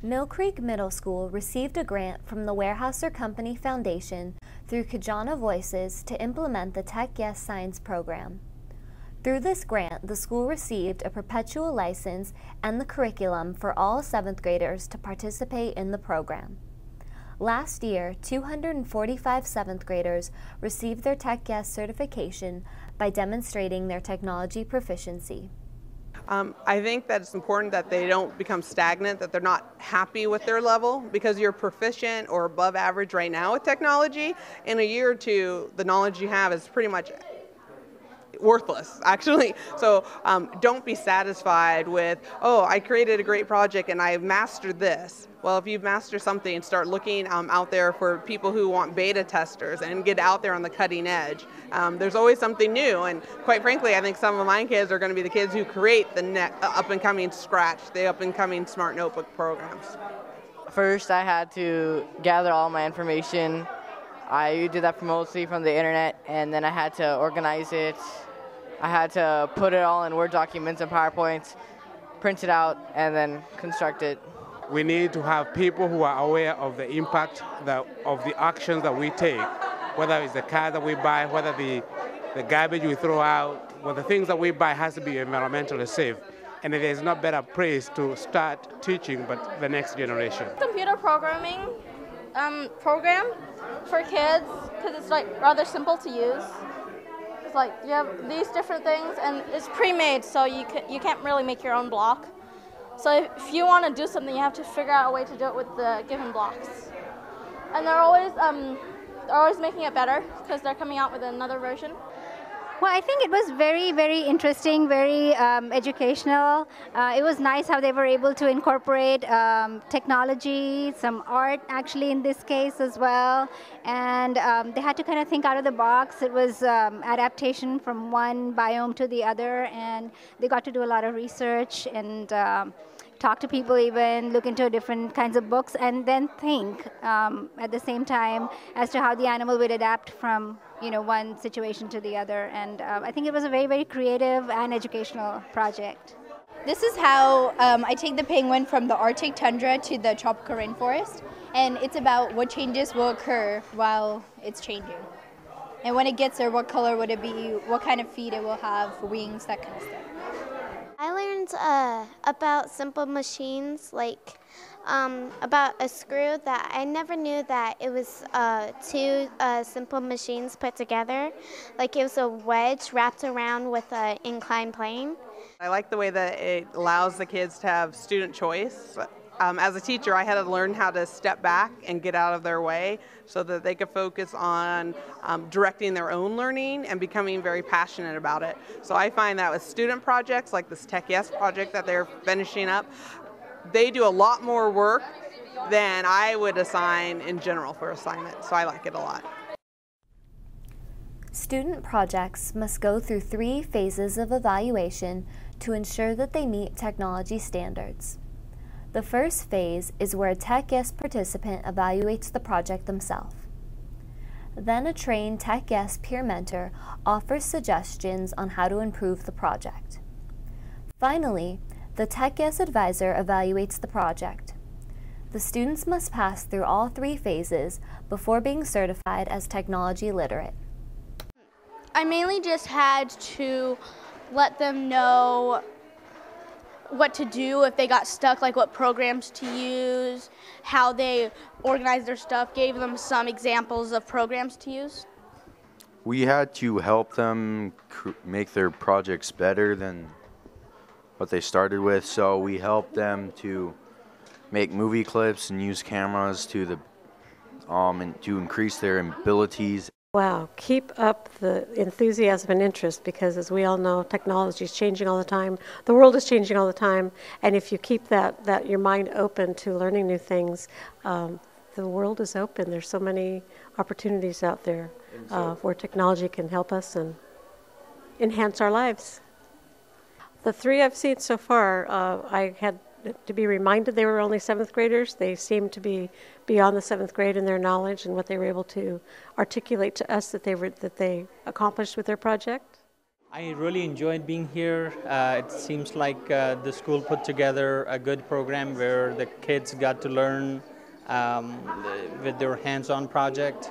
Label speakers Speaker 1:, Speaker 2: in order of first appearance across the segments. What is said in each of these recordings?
Speaker 1: Mill Creek Middle School received a grant from the Weyerhaeuser Company Foundation through Kajana Voices to implement the TechYES Science program. Through this grant, the school received a perpetual license and the curriculum for all 7th graders to participate in the program. Last year, 245 7th graders received their TechYES certification by demonstrating their technology proficiency.
Speaker 2: I think that it's important that they don't become stagnant, that they're not happy with their level, because you're proficient or above average right now with technology. In a year or two, the knowledge you have is pretty much worthless, actually. So don't be satisfied with, oh, I created a great project and I've mastered this. Well, if you've mastered something, start looking out there for people who want beta testers and get out there on the cutting edge. There's always something new, and quite frankly, I think some of my kids are going to be the kids who create the up-and-coming Scratch, the up-and-coming Smart Notebook programs.
Speaker 3: First, I had to gather all my information. I did that mostly from the internet, and then I had to organize it. I had to put it all in Word documents and PowerPoints, print it out, and then construct it.
Speaker 4: We need to have people who are aware of the impact of the actions that we take, whether it's the car that we buy, whether the garbage we throw out, well, the things that we buy has to be environmentally safe. And there's no better place to start teaching but the next generation.
Speaker 5: Computer programming program for kids, because it's like rather simple to use. It's like you have these different things and it's pre-made, so you can't really make your own block. So if you want to do something, you have to figure out a way to do it with the given blocks. And they're always making it better because they're coming out with another version.
Speaker 6: Well, I think it was very, very interesting, very educational. It was nice how they were able to incorporate technology, some art actually in this case as well. And they had to kind of think out of the box. It was adaptation from one biome to the other, and they got to do a lot of research and talk to people even, look into different kinds of books, and then think at the same time as to how the animal would adapt from one situation to the other. And I think it was a very, very creative and educational project.
Speaker 7: This is how I take the penguin from the Arctic tundra to the tropical rainforest, and it's about what changes will occur while it's changing. And when it gets there, what color would it be, what kind of feet it will have, wings, that kind of stuff.
Speaker 8: I learned about simple machines, like about a screw that I never knew that it was two simple machines put together. Like it was a wedge wrapped around with an inclined plane.
Speaker 2: I like the way that it allows the kids to have student choice. As a teacher, I had to learn how to step back and get out of their way so that they could focus on directing their own learning and becoming very passionate about it. So I find that with student projects like this TechYES project that they're finishing up, they do a lot more work than I would assign in general for assignment, so I like it a lot.
Speaker 1: Student projects must go through 3 phases of evaluation to ensure that they meet technology standards. The first phase is where a TechYES participant evaluates the project themselves. Then a trained TechYES peer mentor offers suggestions on how to improve the project. Finally, the TechYES advisor evaluates the project. The students must pass through all 3 phases before being certified as technology literate.
Speaker 5: I mainly just had to let them know what to do if they got stuck, like what programs to use, how they organize their stuff, gave them some examples of programs to use.
Speaker 9: We had to help them make their projects better than what they started with, so we helped them to make movie clips and use cameras to increase their abilities.
Speaker 10: Wow, keep up the enthusiasm and interest, because as we all know, technology is changing all the time. The world is changing all the time, and if you keep your mind open to learning new things, the world is open. There's so many opportunities out there where technology can help us and enhance our lives. The 3 I've seen so far, I had to be reminded they were only 7th graders. They seemed to be beyond the 7th grade in their knowledge and what they were able to articulate to us that they accomplished with their project.
Speaker 11: I really enjoyed being here. It seems like the school put together a good program where the kids got to learn with their hands-on project.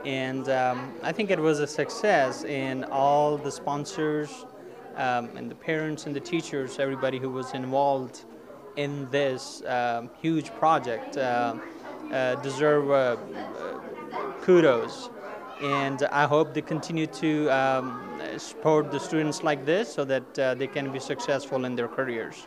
Speaker 11: And I think it was a success, and all the sponsors and the parents and the teachers, everybody who was involved in this huge project deserve kudos. And I hope they continue to support the students like this so that they can be successful in their careers.